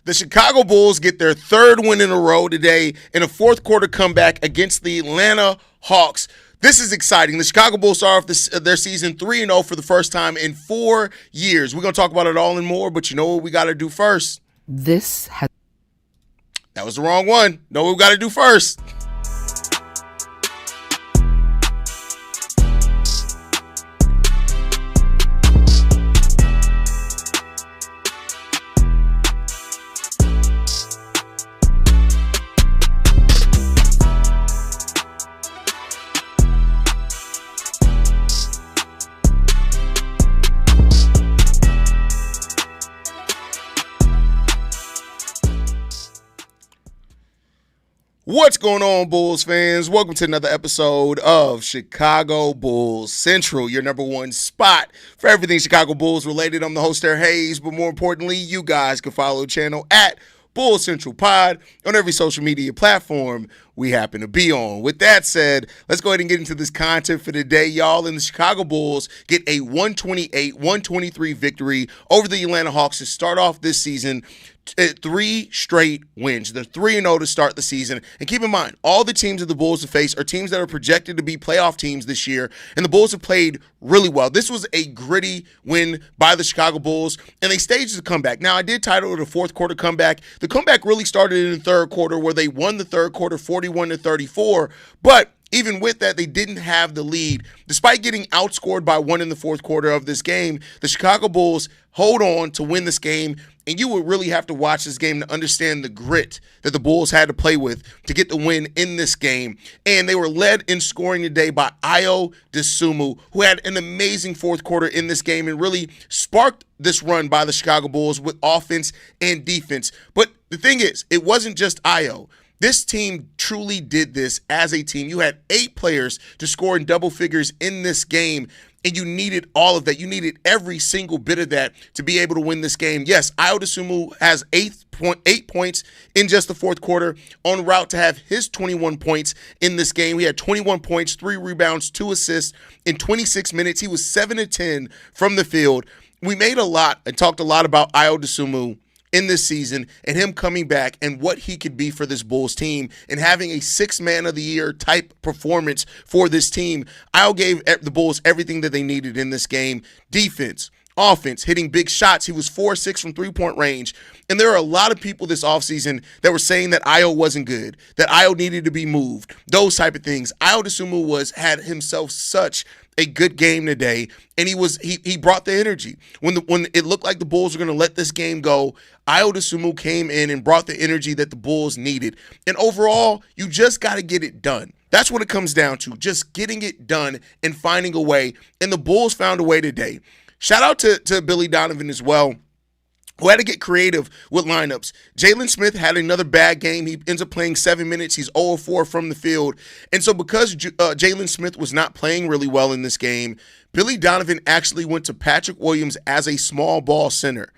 The Chicago Bulls get their third win in a row today in a fourth quarter comeback against the Atlanta Hawks. This is exciting. The Chicago Bulls start off their season 3-0 for the first time in 4 years. We're going to talk about it all and more, but you know what we got to do first? That was the wrong one. Know what we got to do first? What's going on, Bulls fans? Welcome to another episode of Chicago Bulls Central, your number one spot for everything Chicago Bulls related. I'm the host, Air Hayes, but more importantly, you guys can follow the channel at Bulls Central Pod on every social media platform we happen to be on. With that said, let's go ahead and get into this content for today, y'all. And the Chicago Bulls get a 128-123 victory over the Atlanta Hawks to start off this season. 3 straight wins. They're 3-0 to start the season. And keep in mind, all the teams that the Bulls have faced are teams that are projected to be playoff teams this year, and the Bulls have played really well. This was a gritty win by the Chicago Bulls, and they staged the comeback. Now, I did title it a fourth quarter comeback. The comeback really started in the third quarter, where they won the third quarter 41-34, but even with that, they didn't have the lead. Despite getting outscored by 1 in the fourth quarter of this game, the Chicago Bulls hold on to win this game, and you would really have to watch this game to understand the grit that the Bulls had to play with to get the win in this game. And they were led in scoring today by Ayo Dosunmu, who had an amazing fourth quarter in this game and really sparked this run by the Chicago Bulls with offense and defense. But the thing is, it wasn't just Ayo. This team truly did this as a team. You had 8 players to score in double figures in this game, and you needed all of that. You needed every single bit of that to be able to win this game. Yes, Ayo Dosunmu has 8 points in just the fourth quarter, en route to have his 21 points in this game. He had 21 points, 3 rebounds, 2 assists in 26 minutes. He was 7-10 from the field. We made a lot and talked a lot about Ayo Dosunmu in this season and him coming back and what he could be for this Bulls team and having a 6th man of the year type performance for this team. Ayo gave the Bulls everything that they needed in this game. Defense, offense, hitting big shots. He was 4-6 from three-point range. And there are a lot of people this offseason that were saying that Ayo wasn't good, that Ayo needed to be moved, those type of things. Ayo Dosunmu had himself such a good game today, and he brought the energy. When it looked like the Bulls were going to let this game go, Ayo Dosunmu came in and brought the energy that the Bulls needed. And overall, you just got to get it done. That's what it comes down to, just getting it done and finding a way. And the Bulls found a way today. Shout out to Billy Donovan as well, who had to get creative with lineups. Jalen Smith had another bad game. He ends up playing 7 minutes. He's 0-4 from the field. And so because Jalen Smith was not playing really well in this game, Billy Donovan actually went to Patrick Williams as a small ball center.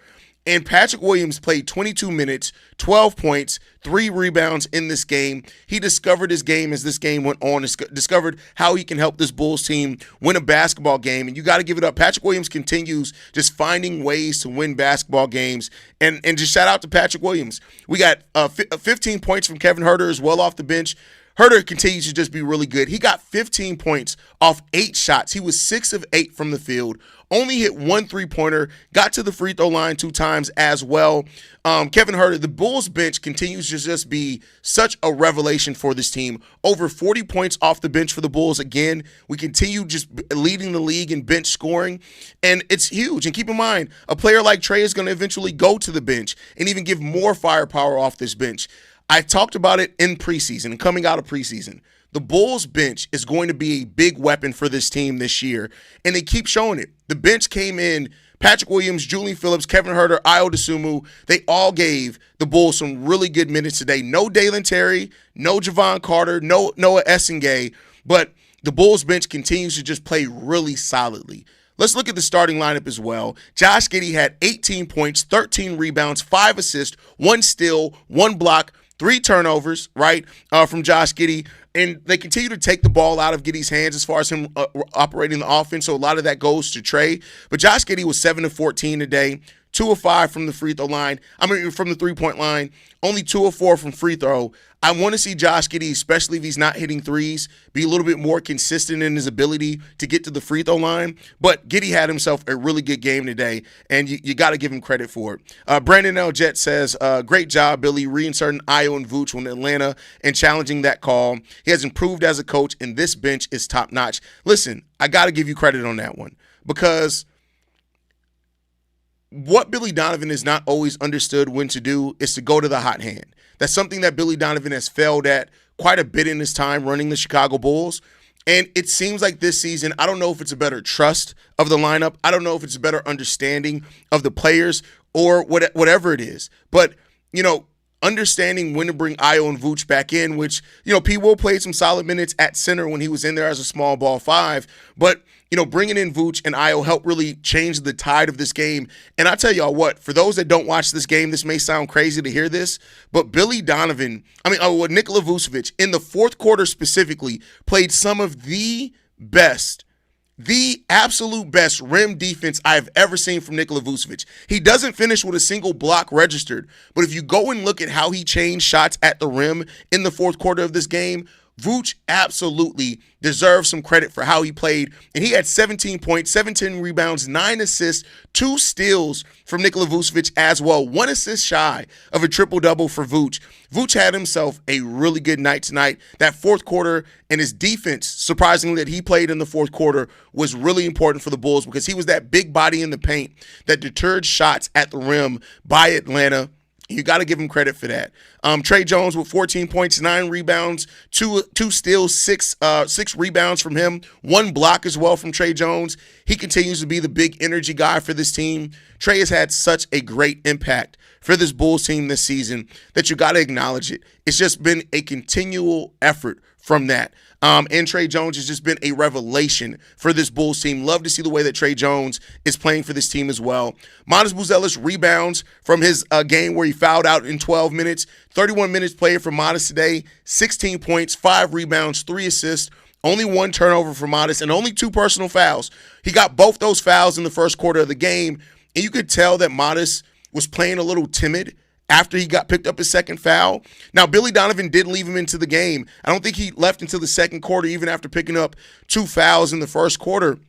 And Patrick Williams played 22 minutes, 12 points, 3 rebounds in this game. He discovered his game as this game went on, discovered how he can help this Bulls team win a basketball game. And you got to give it up. Patrick Williams continues just finding ways to win basketball games. And just shout out to Patrick Williams. We got 15 points from Kevin Huerter as well off the bench. Huerter continues to just be really good. He got 15 points off 8 shots. He was 6 of 8 from the field. Only hit 1 3-pointer. Got to the free throw line 2 times as well. Kevin Huerter, the Bulls bench continues to just be such a revelation for this team. Over 40 points off the bench for the Bulls. Again, we continue just leading the league in bench scoring, and it's huge. And keep in mind, a player like Trey is going to eventually go to the bench and even give more firepower off this bench. I talked about it in preseason and coming out of preseason. The Bulls bench is going to be a big weapon for this team this year, and they keep showing it. The bench came in, Patrick Williams, Julian Phillips, Kevin Huerter, Ayo Dosunmu. They all gave the Bulls some really good minutes today. No Dalen Terry, no Javon Carter, no Noah Essengay, but the Bulls bench continues to just play really solidly. Let's look at the starting lineup as well. Josh Giddey had 18 points, 13 rebounds, 5 assists, 1 steal, 1 block, 3 turnovers, right, from Josh Giddey. And they continue to take the ball out of Giddey's hands as far as him operating the offense, so a lot of that goes to Trey. But Josh Giddey was 7 of 14 today, 2 of 5 from the free throw line. From the 3-point line, only 2 of 4 from free throw. I want to see Josh Giddey, especially if he's not hitting threes, be a little bit more consistent in his ability to get to the free throw line. But Giddey had himself a really good game today, and you got to give him credit for it. Brandon L. Jet says, great job, Billy, reinserting Ayo and Vuce in Atlanta and challenging that call. He has improved as a coach, and this bench is top-notch. Listen, I got to give you credit on that one, because what Billy Donovan has not always understood when to do is to go to the hot hand. That's something that Billy Donovan has failed at quite a bit in his time running the Chicago Bulls. And it seems like this season, I don't know if it's a better trust of the lineup. I don't know if it's a better understanding of the players or whatever it is. But, understanding when to bring Ayo and Vuce back in, which, P. Will played some solid minutes at center when he was in there as a small ball 5. But, bringing in Vuce and Ayo helped really change the tide of this game. And I tell y'all what, for those that don't watch this game, this may sound crazy to hear this, but Nikola Vucevic, in the fourth quarter specifically, played some of the absolute best rim defense I've ever seen from Nikola Vucevic. He doesn't finish with a single block registered, but if you go and look at how he changed shots at the rim in the fourth quarter of this game, Vuce absolutely deserves some credit for how he played, and he had 17 points, 17 rebounds, 9 assists, 2 steals from Nikola Vucevic as well, 1 assist shy of a triple-double for Vuce. Vuce had himself a really good night tonight. That fourth quarter and his defense, surprisingly, that he played in the fourth quarter was really important for the Bulls because he was that big body in the paint that deterred shots at the rim by Atlanta. You got to give him credit for that. Tre Jones with 14 points, 9 rebounds, 2 steals, 6 rebounds from him, 1 block as well from Tre Jones. He continues to be the big energy guy for this team. Tre has had such a great impact for this Bulls team this season that you got to acknowledge it. It's just been a continual effort from that. And Tre Jones has just been a revelation for this Bulls team. Love to see the way that Tre Jones is playing for this team as well. Modest Buzelis rebounds from his game where he fouled out in 12 minutes. 31 minutes played for Modest today. 16 points, 5 rebounds, 3 assists. Only 1 turnover for Modest and only 2 personal fouls. He got both those fouls in the first quarter of the game. And you could tell that Modest was playing a little timid after he got picked up his second foul. Now, Billy Donovan did leave him into the game. I don't think he left until the second quarter, even after picking up 2 fouls in the first quarter.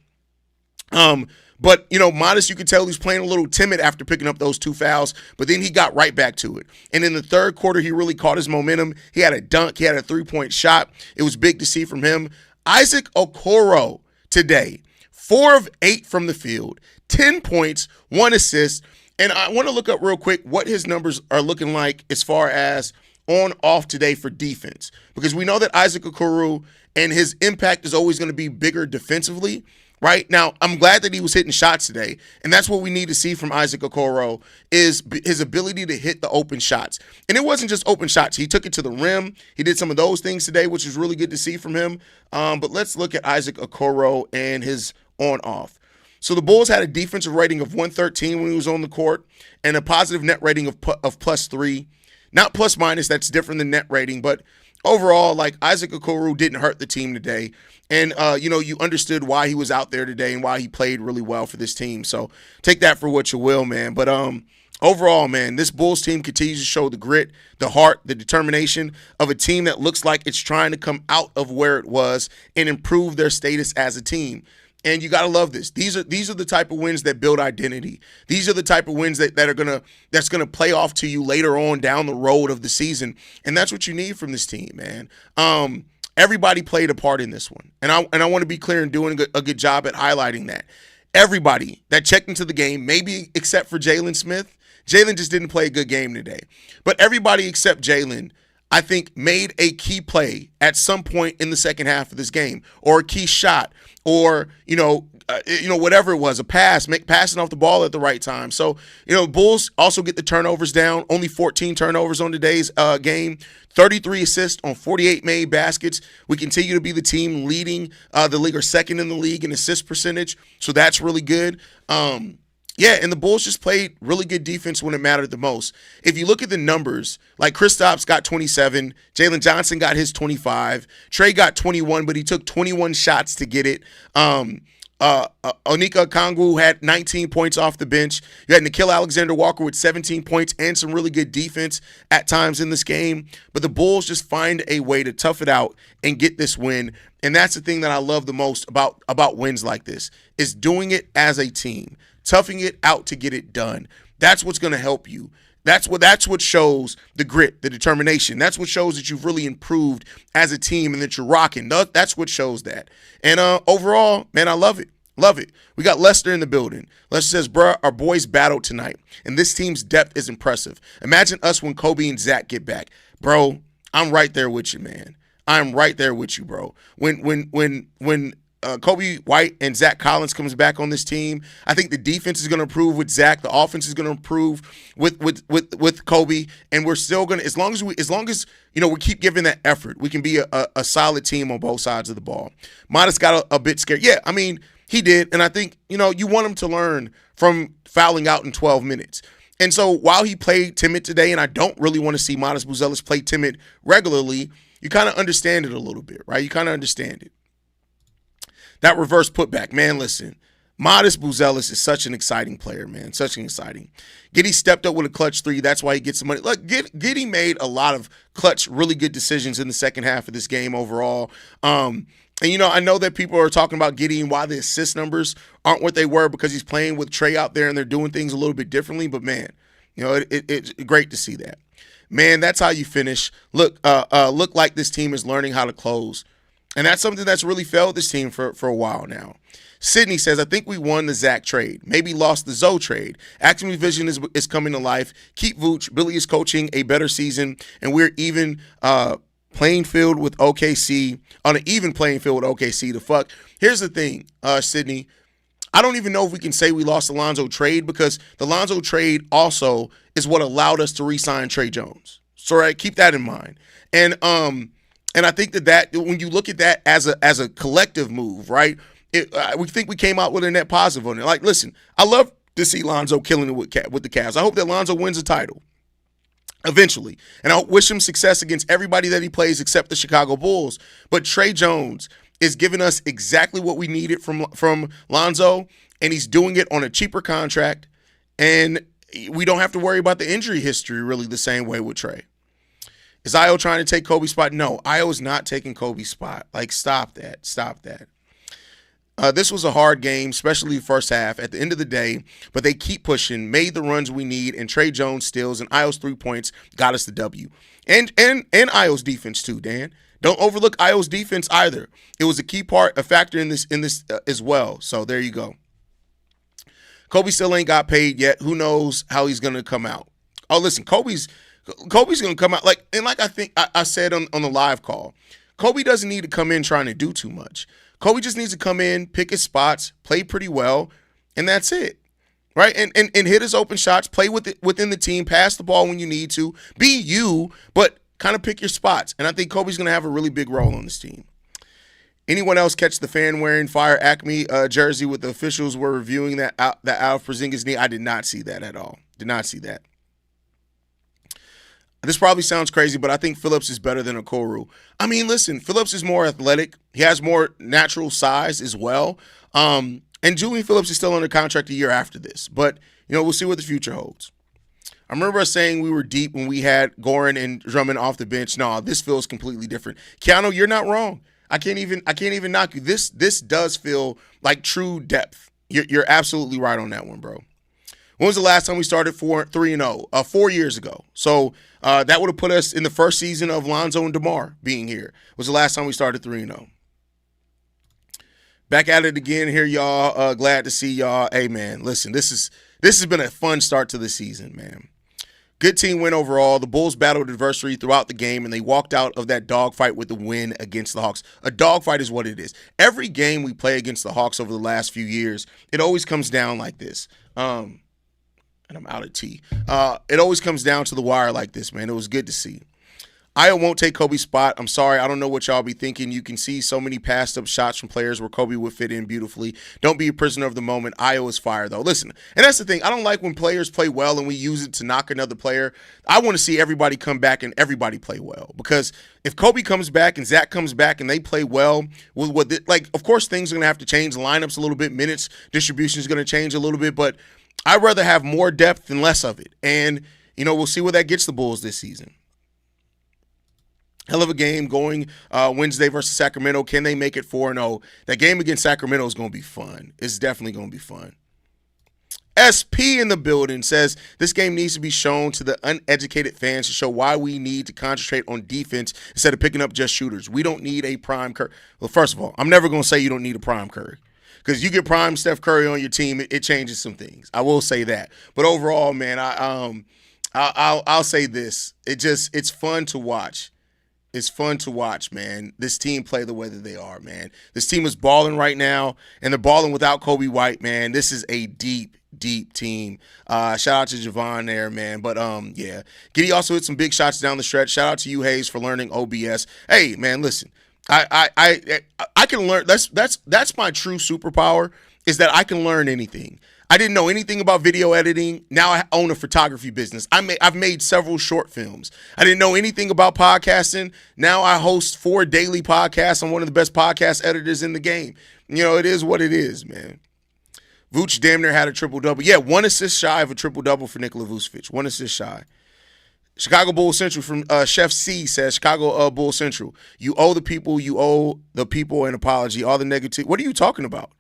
But, Modest, you could tell he's playing a little timid after picking up those 2 fouls, but then he got right back to it. And in the third quarter, he really caught his momentum. He had a dunk. He had a 3-point shot. It was big to see from him. Isaac Okoro today, 4 of 8 from the field, 10 points, 1 assist. And I want to look up real quick what his numbers are looking like as far as on-off today for defense. Because we know that Isaac Okoro and his impact is always going to be bigger defensively, right? Now, I'm glad that he was hitting shots today. And that's what we need to see from Isaac Okoro is his ability to hit the open shots. And it wasn't just open shots. He took it to the rim. He did some of those things today, which was really good to see from him. But let's look at Isaac Okoro and his on-off. So the Bulls had a defensive rating of 113 when he was on the court and a positive net rating of +3. Not plus minus, that's different than net rating, but overall, Isaac Okoro didn't hurt the team today. And, you understood why he was out there today and why he played really well for this team. So take that for what you will, man. But overall, man, this Bulls team continues to show the grit, the heart, the determination of a team that looks like it's trying to come out of where it was and improve their status as a team. And you gotta love this. These are the type of wins that build identity. These are the type of wins that's gonna play off to you later on down the road of the season. And that's what you need from this team, man. Everybody played a part in this one, and I want to be clear in doing a good job at highlighting that. Everybody that checked into the game, maybe except for Jalen Smith. Jalen just didn't play a good game today, but everybody except Jalen, I think, made a key play at some point in the second half of this game, or a key shot, or whatever it was, a pass, passing off the ball at the right time. So Bulls also get the turnovers down. Only 14 turnovers on today's game. 33 assists on 48 made baskets. We continue to be the team leading the league, or second in the league in assist percentage. So that's really good. Yeah, and the Bulls just played really good defense when it mattered the most. If you look at the numbers, Kristaps got 27, Jalen Johnson got his 25, Tre got 21, but he took 21 shots to get it. Onika Kongwu had 19 points off the bench. You had Nikola Alexander-Walker with 17 points and some really good defense at times in this game. But the Bulls just find a way to tough it out and get this win. And that's the thing that I love the most about wins like this, is doing it as a team, toughing it out to get it done. That's what's going to help you. That's what shows the grit, the determination. That's what shows that you've really improved as a team and that you're rocking. That's what shows that. And overall, man, I love it. Love it. We got Lester in the building. Lester says, bruh, our boys battled tonight, and this team's depth is impressive. Imagine us when Coby and Zach get back. Bro, I'm right there with you, man. I'm right there with you, bro. When Coby White and Zach Collins comes back on this team, I think the defense is going to improve with Zach. The offense is going to improve with Coby, and we're still going to, as long as we keep giving that effort, we can be a solid team on both sides of the ball. Modest got a bit scared. Yeah, I mean, he did, and I think, you want him to learn from fouling out in 12 minutes. And so while he played timid today, and I don't really want to see Modest Buzelis play timid regularly, you kind of understand it a little bit, right? You kind of understand it. That reverse putback, man, listen. Modest Buzelis is such an exciting player, man. Such an exciting. Giddey stepped up with a clutch three. That's why he gets some money. Look, Giddey made a lot of clutch, really good decisions in the second half of this game overall. And, I know that people are talking about Giddey and why the assist numbers aren't what they were because he's playing with Trey out there and they're doing things a little bit differently. But, man, it's great to see that. Man, that's how you finish. Look like this team is learning how to close. And that's something that's really failed this team for a while now. Sydney says, I think we won the Zach trade. Maybe lost the Zoe trade. Acme Vision is coming to life. Keep Vooch. Billy is coaching a better season. And we're even playing field with OKC, on an even playing field with OKC. The fuck. Here's the thing, Sydney. I don't even know if we can say we lost the Lonzo trade because the Lonzo trade also is what allowed us to re-sign Trey Jones. So, right, keep that in mind. And I think that when you look at that as a collective move, right, we think we came out with a net positive on it. Like, listen, I love to see Lonzo killing it with the Cavs. I hope that Lonzo wins a title eventually. And I wish him success against everybody that he plays except the Chicago Bulls. But Trey Jones is giving us exactly what we needed from Lonzo, and he's doing it on a cheaper contract. And we don't have to worry about the injury history really the same way with Trey. Is Ayo trying to take Coby's spot? No, Ayo is not taking Coby's spot. Like, stop that. Stop that. This was a hard game, especially the first half at the end of the day, but they keep pushing, made the runs we need, and Trey Jones steals, and Ayo's 3 points got us the W. And Ayo's defense too, Dan. Don't overlook Ayo's defense either. It was a key part, a factor in this as well. So there you go. Coby still ain't got paid yet. Who knows how he's going to come out? Oh, listen, Coby's going to come out like I think I said on the live call, Coby doesn't need to come in trying to do too much. Coby just needs to come in, pick his spots, play pretty well, and that's it, right? And hit his open shots, play within the team, pass the ball when you need to, be you, but kind of pick your spots. And I think Coby's going to have a really big role on this team. Anyone else catch the fan wearing Fire Acme jersey with the officials were reviewing that out of Porzingis' knee? I did not see that at all. Did not see that. This probably sounds crazy, but I think Phillips is better than Okoro. I mean, listen, Phillips is more athletic. He has more natural size as well. And Julian Phillips is still under contract a year after this. But, we'll see what the future holds. I remember us saying we were deep when we had Goran and Drummond off the bench. No, this feels completely different. Keanu, you're not wrong. I can't even knock you. This does feel like true depth. You're absolutely right on that one, bro. When was the last time we started 3-0? 4 years ago. So that would have put us in the first season of Lonzo and DeMar being here. Was the last time we started 3-0. Back at it again here, y'all. Glad to see y'all. Hey, man, listen, this has been a fun start to the season, man. Good team win overall. The Bulls battled adversity throughout the game, and they walked out of that dogfight with the win against the Hawks. A dogfight is what it is. Every game we play against the Hawks over the last few years, it always comes down like this. And I'm out of tea. It always comes down to the wire like this, man. It was good to see. Ayo won't take Coby's spot. I'm sorry. I don't know what y'all be thinking. You can see so many passed up shots from players where Coby would fit in beautifully. Don't be a prisoner of the moment. Ayo is fire, though. Listen, and that's the thing. I don't like when players play well and we use it to knock another player. I want to see everybody come back and everybody play well, because if Coby comes back and Zach comes back and they play well, of course things are going to have to change. Lineups a little bit. Minutes distribution is going to change a little bit, but I'd rather have more depth than less of it. And, we'll see where that gets the Bulls this season. Hell of a game going Wednesday versus Sacramento. Can they make it 4-0? That game against Sacramento is going to be fun. It's definitely going to be fun. SP in the building says this game needs to be shown to the uneducated fans to show why we need to concentrate on defense instead of picking up just shooters. We don't need a prime Curry. Well, first of all, I'm never going to say you don't need a prime Curry, because you get prime Steph Curry on your team, it changes some things. I will say that. But overall, man, I'll say this. It's fun to watch. It's fun to watch, man. This team play the way that they are, man. This team is balling right now, and they're balling without Coby White, man. This is a deep team. Shout out to Javon there, man. But yeah, Giddey also hit some big shots down the stretch. Shout out to you, Hayes, for learning OBS. Hey, man, listen, I can learn. That's my true superpower, is that I can learn anything. I didn't know anything about video editing. Now I own a photography business. I've made several short films. I didn't know anything about podcasting. Now I host 4 daily podcasts. I'm one of the best podcast editors in the game. It is what it is, man. Vuce damn near had a triple-double. Yeah, 1 assist shy of a triple-double for Nikola Vucevic. 1 assist shy. Chicago Bulls Central from Chef C says, Chicago Bulls Central, you owe the people an apology. All the negativity. What are you talking about?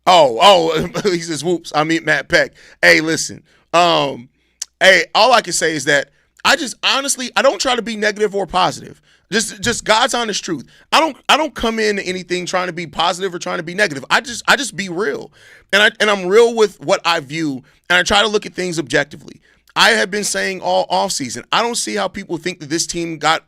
Oh, he says, whoops, I mean Matt Peck. Hey, listen. Hey, all I can say is that I don't try to be negative or positive. Just God's honest truth. I don't come in anything trying to be positive or trying to be negative. I just be real. And I'm real with what I view, and I try to look at things objectively. I have been saying all offseason, I don't see how people think that this team got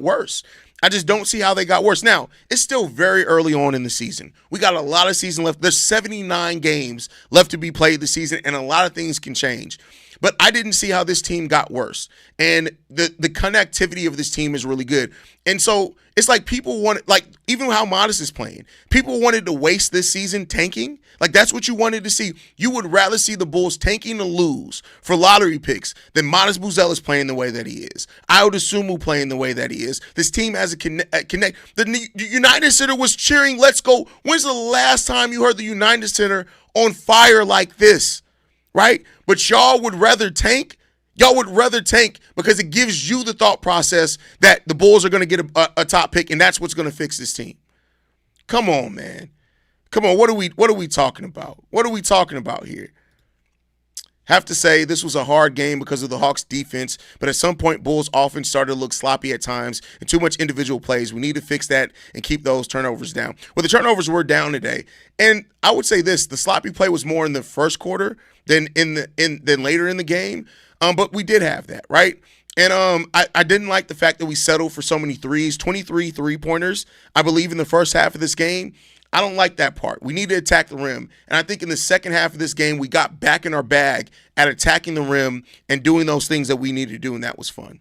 worse. I just don't see how they got worse. Now, it's still very early on in the season. We got a lot of season left. There's 79 games left to be played this season, and a lot of things can change. But I didn't see how this team got worse. And the connectivity of this team is really good. And so it's like people wanted, like even how Modest is playing, people wanted to waste this season tanking. Like that's what you wanted to see. You would rather see the Bulls tanking to lose for lottery picks than Modest Buzelis playing the way that he is. Ayo Dosunmu playing the way that he is. This team has a connect. The United Center was cheering, let's go. When's the last time you heard the United Center on fire like this? Right? But y'all would rather tank. Y'all would rather tank because it gives you the thought process that the Bulls are going to get a top pick, and that's what's going to fix this team. Come on, man. Come on. What are we talking about? What are we talking about here? Have to say this was a hard game because of the Hawks defense, but at some point Bulls offense started to look sloppy at times and too much individual plays. We need to fix that and keep those turnovers down. Well, the turnovers were down today, and I would say this: the sloppy play was more in the first quarter than later in the game. But we did have that, right? And I didn't like the fact that we settled for so many threes, 23 three-pointers, I believe, in the first half of this game. I don't like that part. We need to attack the rim. And I think in the second half of this game, we got back in our bag at attacking the rim and doing those things that we needed to do, and that was fun.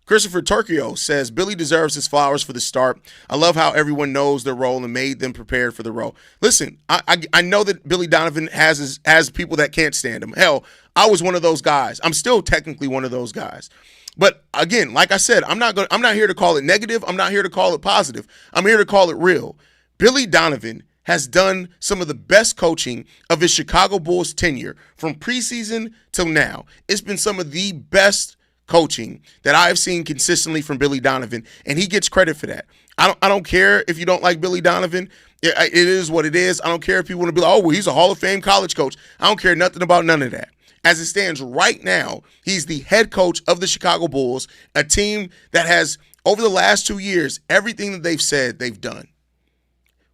Christopher Turkio says, Billy deserves his flowers for the start. I love how everyone knows their role and made them prepared for the role. Listen, I know that Billy Donovan has people that can't stand him. Hell, I was one of those guys. I'm still technically one of those guys. But again, like I said, I'm not here to call it negative. I'm not here to call it positive. I'm here to call it real. Billy Donovan has done some of the best coaching of his Chicago Bulls tenure from preseason till now. It's been some of the best coaching that I've seen consistently from Billy Donovan, and he gets credit for that. I don't care if you don't like Billy Donovan. It is what it is. I don't care if people want to be like, oh, well, he's a Hall of Fame college coach. I don't care nothing about none of that. As it stands right now, he's the head coach of the Chicago Bulls, a team that has, over the last 2 years, everything that they've said they've done.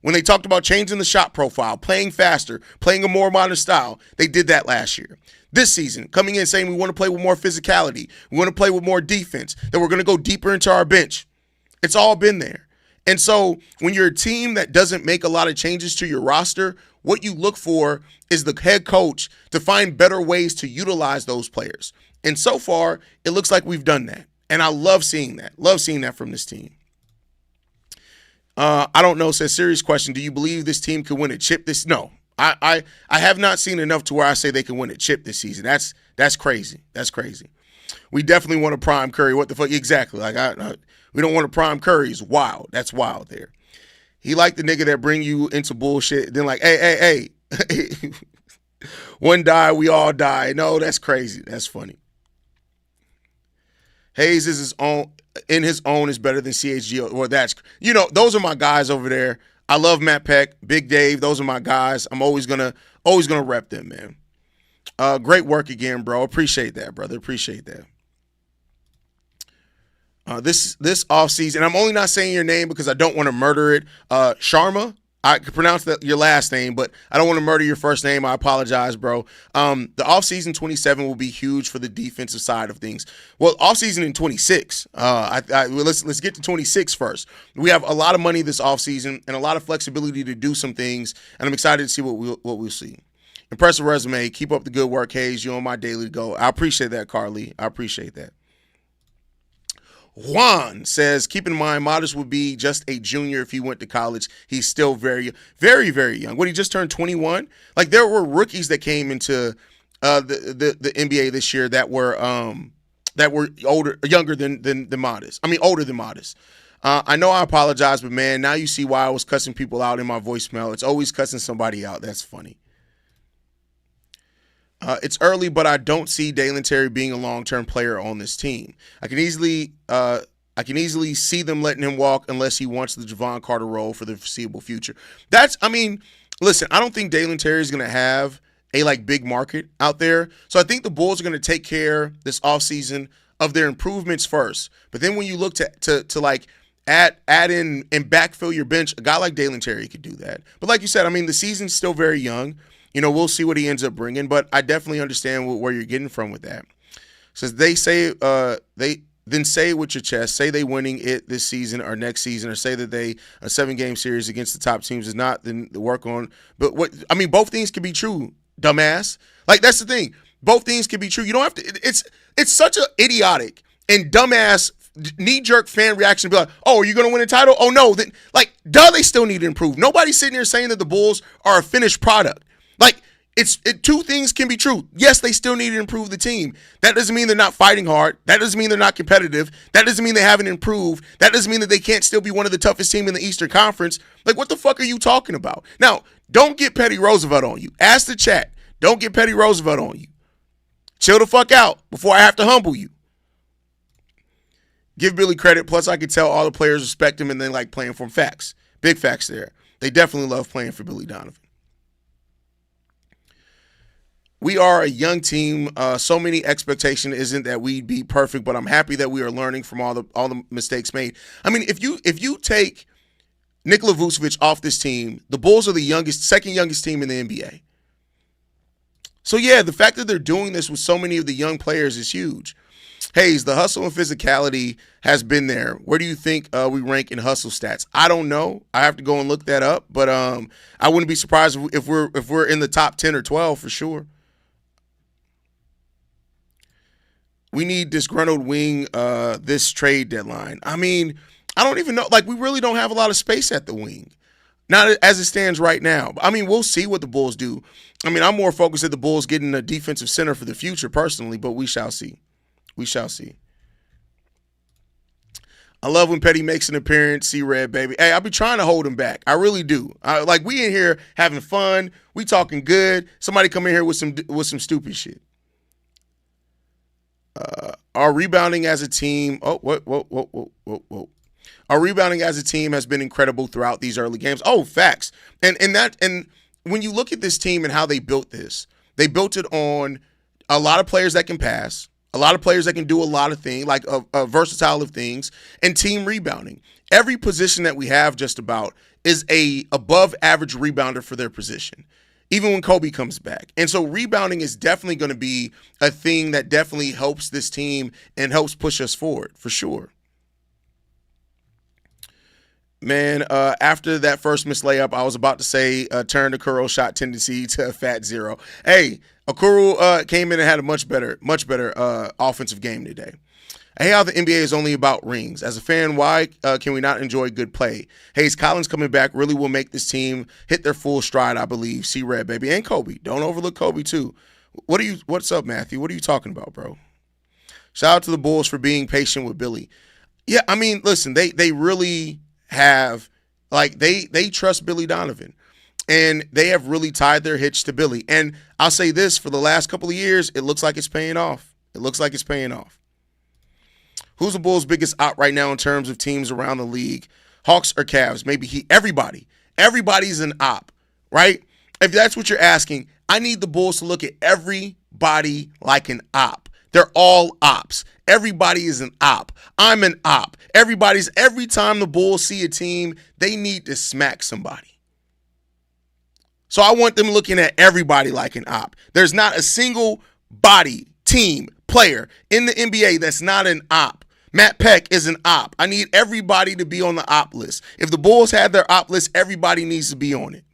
When they talked about changing the shot profile, playing faster, playing a more modern style, they did that last year. This season, coming in saying we want to play with more physicality, we want to play with more defense, that we're going to go deeper into our bench. It's all been there. And so when you're a team that doesn't make a lot of changes to your roster, what you look for is the head coach to find better ways to utilize those players. And so far, it looks like we've done that. And I love seeing that. Love seeing that from this team. I don't know, says serious question. Do you believe this team could win a chip this? No. I have not seen enough to where I say they can win a chip this season. That's crazy. That's crazy. We definitely want a prime Curry. What the fuck? Exactly. Like we don't want a prime Curry. It's wild. That's wild there. He like the nigga that bring you into bullshit. Then like, hey. One die, we all die. No, that's crazy. That's funny. Hayes is his own is better than CHGO. Well, those are my guys over there. I love Matt Peck, Big Dave. Those are my guys. I'm always gonna rep them, man. Great work again, bro. Appreciate that, brother. Appreciate that. This offseason, I'm only not saying your name because I don't want to murder it. Sharma, I could pronounce your last name, but I don't want to murder your first name. I apologize, bro. The offseason 27 will be huge for the defensive side of things. Well, offseason in 26. Let's get to 26 first. We have a lot of money this offseason and a lot of flexibility to do some things, and I'm excited to see what we'll see. Impressive resume. Keep up the good work, Hayes. You're on my daily go. I appreciate that, Carly. I appreciate that. Juan says, keep in mind, Modest would be just a junior if he went to college. He's still very, very, very young. He just turned 21? Like, there were rookies that came into the NBA this year that were younger than Modest. I mean, older than Modest. I know I apologize, but, man, now you see why I was cussing people out in my voicemail. It's always cussing somebody out. That's funny. It's early, but I don't see Dalen Terry being a long-term player on this team. I can easily see them letting him walk unless he wants the Javon Carter role for the foreseeable future. Listen, I don't think Dalen Terry is going to have a big market out there. So I think the Bulls are going to take care this offseason of their improvements first. But then when you look to add in and backfill your bench, a guy like Dalen Terry could do that. But like you said, I mean, the season's still very young. We'll see what he ends up bringing, but I definitely understand where you're getting from with that. Says say it with your chest. Say they winning it this season or next season, or say that a 7-game series against the top teams is not then the work on. But both things can be true, dumbass. Like, that's the thing. Both things can be true. You don't have to. It's such an idiotic and dumbass knee-jerk fan reaction to be like, oh, are you going to win a title? Oh no, then they still need to improve. Nobody's sitting here saying that the Bulls are a finished product. Two things can be true. Yes, they still need to improve the team. That doesn't mean they're not fighting hard. That doesn't mean they're not competitive. That doesn't mean they haven't improved. That doesn't mean that they can't still be one of the toughest teams in the Eastern Conference. What the fuck are you talking about? Now, don't get Petty Roosevelt on you. Ask the chat. Don't get Petty Roosevelt on you. Chill the fuck out before I have to humble you. Give Billy credit. Plus, I could tell all the players respect him and they like playing for him. Facts. Big facts there. They definitely love playing for Billy Donovan. We are a young team. So many expectation isn't that we'd be perfect, but I'm happy that we are learning from all the mistakes made. I mean, if you take Nikola Vucevic off this team, the Bulls are the second youngest team in the NBA. So yeah, the fact that they're doing this with so many of the young players is huge. Hayes, the hustle and physicality has been there. Where do you think we rank in hustle stats? I don't know. I have to go and look that up, but I wouldn't be surprised if we're in the top 10 or 12 for sure. We need disgruntled wing this trade deadline. I mean, I don't even know. We really don't have a lot of space at the wing. Not as it stands right now. I mean, we'll see what the Bulls do. I mean, I'm more focused at the Bulls getting a defensive center for the future personally, but we shall see. We shall see. I love when Petty makes an appearance. See Red, baby. Hey, I'll be trying to hold him back. I really do. We in here having fun. We talking good. Somebody come in here with some stupid shit. Our rebounding as a team. Whoa. Our rebounding as a team has been incredible throughout these early games. Oh, facts. And when you look at this team and how they built this, they built it on a lot of players that can pass, a lot of players that can do a lot of things, a versatile of things, and team rebounding. Every position that we have just about is a above average rebounder for their position, even when Coby comes back. And so rebounding is definitely going to be a thing that definitely helps this team and helps push us forward for sure. Man, after that first missed layup, I was about to say turn Okoro shot tendency to a fat 0. Hey, Okoro came in and had a much better offensive game today. I hate how the NBA is only about rings. As a fan, why can we not enjoy good play? Hayes Collins coming back really will make this team hit their full stride, I believe. See red, baby. And Coby. Don't overlook Coby, too. What's up, Matthew? What are you talking about, bro? Shout out to the Bulls for being patient with Billy. Yeah, I mean, listen, they really have, like, they trust Billy Donovan. And they have really tied their hitch to Billy. And I'll say this, for the last couple of years, it looks like it's paying off. Who's the Bulls' biggest op right now in terms of teams around the league? Hawks or Cavs? Maybe everybody. Everybody's an op, right? If that's what you're asking, I need the Bulls to look at everybody like an op. They're all ops. Everybody is an op. I'm an op. Every time the Bulls see a team, they need to smack somebody. So I want them looking at everybody like an op. There's not a single body, team, player in the NBA that's not an op. Matt Peck is an op. I need everybody to be on the op list. If the Bulls had their op list, everybody needs to be on it.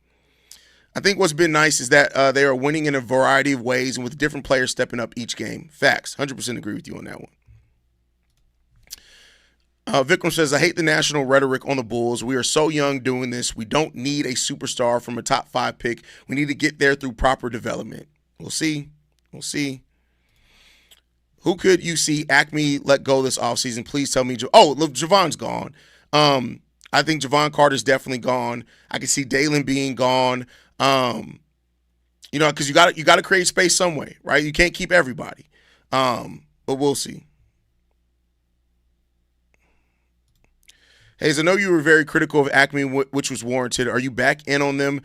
I think what's been nice is that they are winning in a variety of ways and with different players stepping up each game. Facts. 100% agree with you on that one. Vikram says, I hate the national rhetoric on the Bulls. We are so young doing this. We don't need a superstar from a top 5 pick. We need to get there through proper development. We'll see. Who could you see Acme let go this offseason? Please tell me. Look, Javon's gone. I think Javon Carter's definitely gone. I can see Dalen being gone. Because you got to create space some way, right? You can't keep everybody. But we'll see. Hayes, I know you were very critical of Acme, which was warranted. Are you back in on them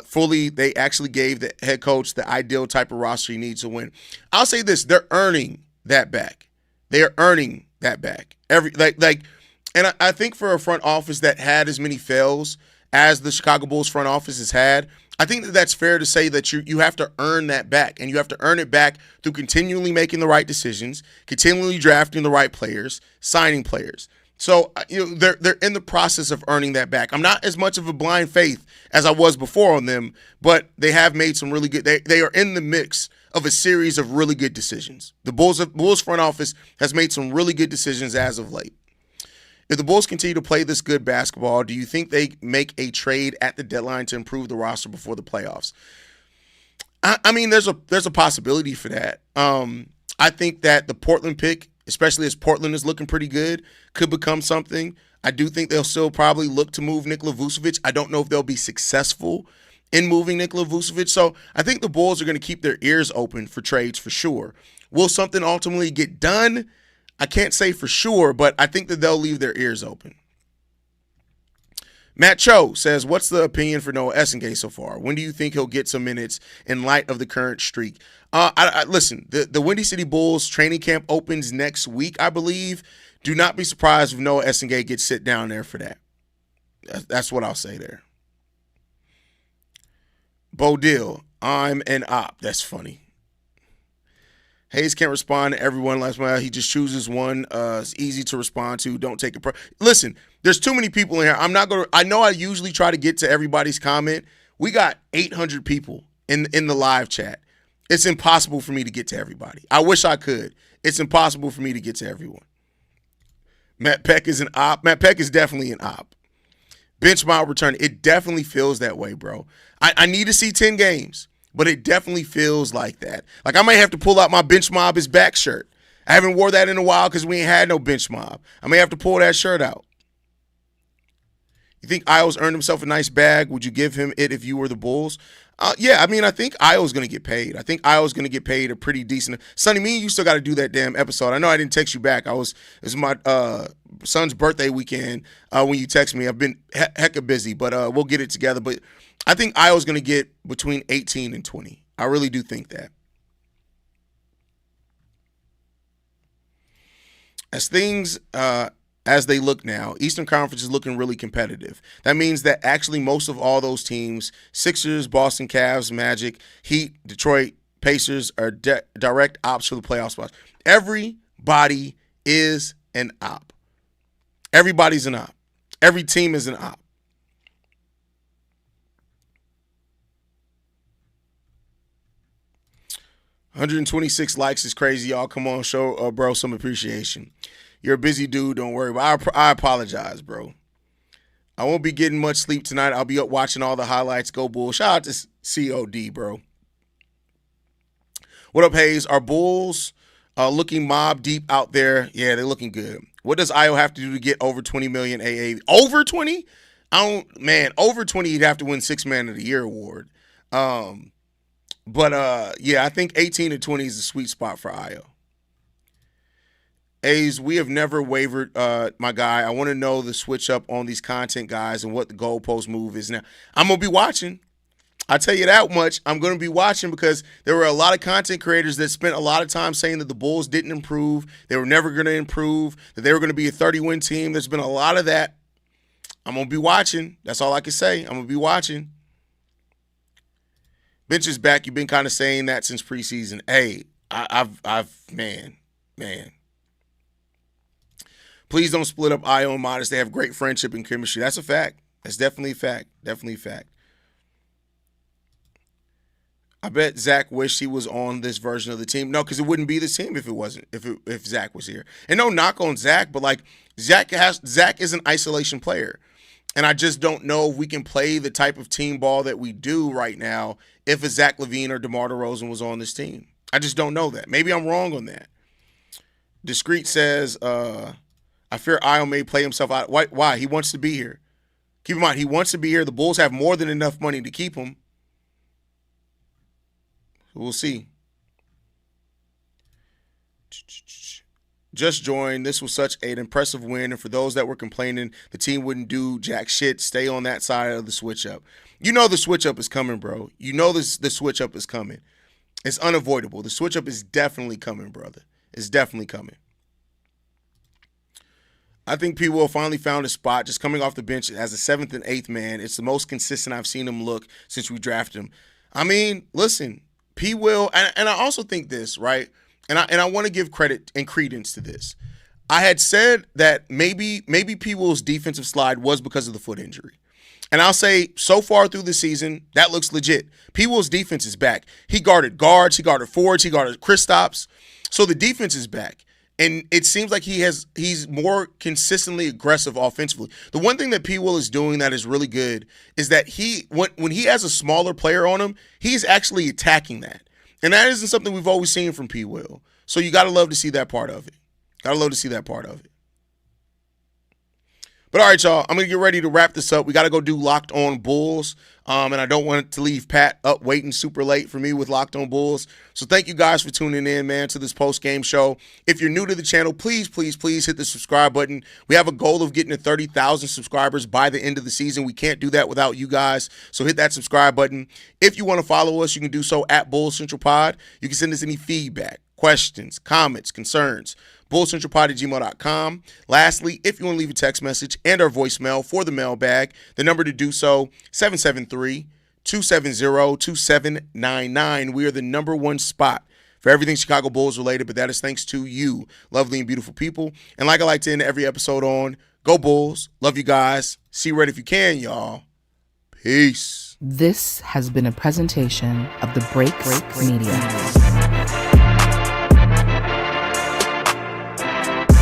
fully? They actually gave the head coach the ideal type of roster he needs to win. I'll say this: they're earning that back. They are earning that back. And I think for a front office that had as many fails as the Chicago Bulls front office has had, I think that's fair to say that you have to earn that back, and you have to earn it back through continually making the right decisions, continually drafting the right players, signing players. So they're in the process of earning that back. I'm not as much of a blind faith as I was before on them, but they have made some really good. They are in the mix of a series of really good decisions. The Bulls front office has made some really good decisions as of late. If the Bulls continue to play this good basketball, do you think they make a trade at the deadline to improve the roster before the playoffs? I mean, there's a possibility for that. I think that the Portland pick, especially as Portland is looking pretty good, could become something. I do think they'll still probably look to move Nikola Vucevic. I don't know if they'll be successful in moving Nikola Vucevic. So I think the Bulls are going to keep their ears open for trades for sure. Will something ultimately get done? I can't say for sure, but I think that they'll leave their ears open. Matt Cho says, what's the opinion for Noah Essengate so far? When do you think he'll get some minutes in light of the current streak? Listen, the Windy City Bulls training camp opens next week, I believe. Do not be surprised if Noah Essengate gets sit down there for that. That's what I'll say there. Bo Dill, I'm an op. That's funny. Hayes can't respond to everyone. Last mile, he just chooses one. It's easy to respond to. Don't take it. Listen, there's too many people in here. I know I usually try to get to everybody's comment. We got 800 people in the live chat. It's impossible for me to get to everybody. I wish I could. It's impossible for me to get to everyone. Matt Peck is an op. Matt Peck is definitely an op. Bench mob return. It definitely feels that way, bro. I need to see 10 games, but it definitely feels like that. Like I might have to pull out my bench mob is back shirt. I haven't wore that in a while because we ain't had no bench mob. I may have to pull that shirt out. You think Ayo's earned himself a nice bag? Would you give him it if you were the Bulls? Yeah, I mean, I think Ayo's going to get paid. I think Ayo's going to get paid a pretty decent. Sonny, me and you still got to do that damn episode. I know I didn't text you back. It was my son's birthday weekend when you text me. I've been hecka busy, but we'll get it together. But I think Ayo's going to get between 18 and 20. I really do think that. As things as they look now, Eastern Conference is looking really competitive. That means that actually most of all those teams, Sixers, Boston Cavs, Magic, Heat, Detroit, Pacers, are direct ops for the playoff spots. Everybody is an op. Everybody's an op. Every team is an op. $126 likes is crazy, y'all. Come on, show bro some appreciation. You're a busy dude, don't worry. But I apologize, bro. I won't be getting much sleep tonight. I'll be up watching all the highlights. Go Bulls. Shout out to COD, bro. What up, Hayes? Are Bulls looking mob deep out there? Yeah, they're looking good. What does Ayo have to do to get over 20 million AA? Over 20? Over 20, he'd have to win 6 Man of the Year award. But yeah, I think 18 to 20 is the sweet spot for Ayo. A's, we have never wavered, my guy. I want to know the switch up on these content guys and what the goalpost move is now. I'm going to be watching. I tell you that much. I'm going to be watching because there were a lot of content creators that spent a lot of time saying that the Bulls didn't improve. They were never going to improve, that they were going to be a 30-win team. There's been a lot of that. I'm going to be watching. That's all I can say. I'm going to be watching. Bench is back. You've been kind of saying that since preseason. Hey, man. Please don't split up Ayo and Modest. They have great friendship and chemistry. That's a fact. That's definitely a fact. Definitely a fact. I bet Zach wished he was on this version of the team. No, because it wouldn't be this team if it wasn't, if Zach was here. And no knock on Zach, but like Zach is an isolation player. And I just don't know if we can play the type of team ball that we do right now if a Zach LaVine or DeMar DeRozan was on this team. I just don't know that. Maybe I'm wrong on that. Discreet says, I fear Ayo may play himself out. Why? He wants to be here. Keep in mind, he wants to be here. The Bulls have more than enough money to keep him. We'll see. Just joined. This was such an impressive win. And for those that were complaining the team wouldn't do jack shit, stay on that side of the switch up. You know the switch up is coming, bro. You know the switch up is coming. It's unavoidable. The switch up is definitely coming, brother. It's definitely coming. I think P. Will finally found a spot just coming off the bench as a 7th and 8th man. It's the most consistent I've seen him look since we drafted him. I mean, listen, P. Will, and I also think this, right? And I want to give credit and credence to this. I had said that maybe P. Will's defensive slide was because of the foot injury. And I'll say so far through the season, that looks legit. P. Will's defense is back. He guarded guards, he guarded forwards, he guarded Kristaps. So the defense is back. And it seems like he's more consistently aggressive offensively. The one thing that P. Will is doing that is really good is that when he has a smaller player on him, he's actually attacking that. And that isn't something we've always seen from P. Will. So you got to love to see that part of it. Got to love to see that part of it. But all right, y'all, I'm going to get ready to wrap this up. We got to go do Locked On Bulls. And I don't want to leave Pat up waiting super late for me with Locked On Bulls. So thank you guys for tuning in, man, to this post-game show. If you're new to the channel, please hit the subscribe button. We have a goal of getting to 30,000 subscribers by the end of the season. We can't do that without you guys. So hit that subscribe button. If you want to follow us, you can do so at Bulls Central Pod. You can send us any feedback, questions, comments, concerns. bullcentralpod@gmail.com. Lastly, if you want to leave a text message and our voicemail for the mailbag, the number to do so, 773-270-2799. We are the #1 spot for everything Chicago Bulls related, but that is thanks to you, lovely and beautiful people. And like I like to end every episode on, go Bulls. Love you guys. See red if you can, y'all. Peace. This has been a presentation of the Break Media.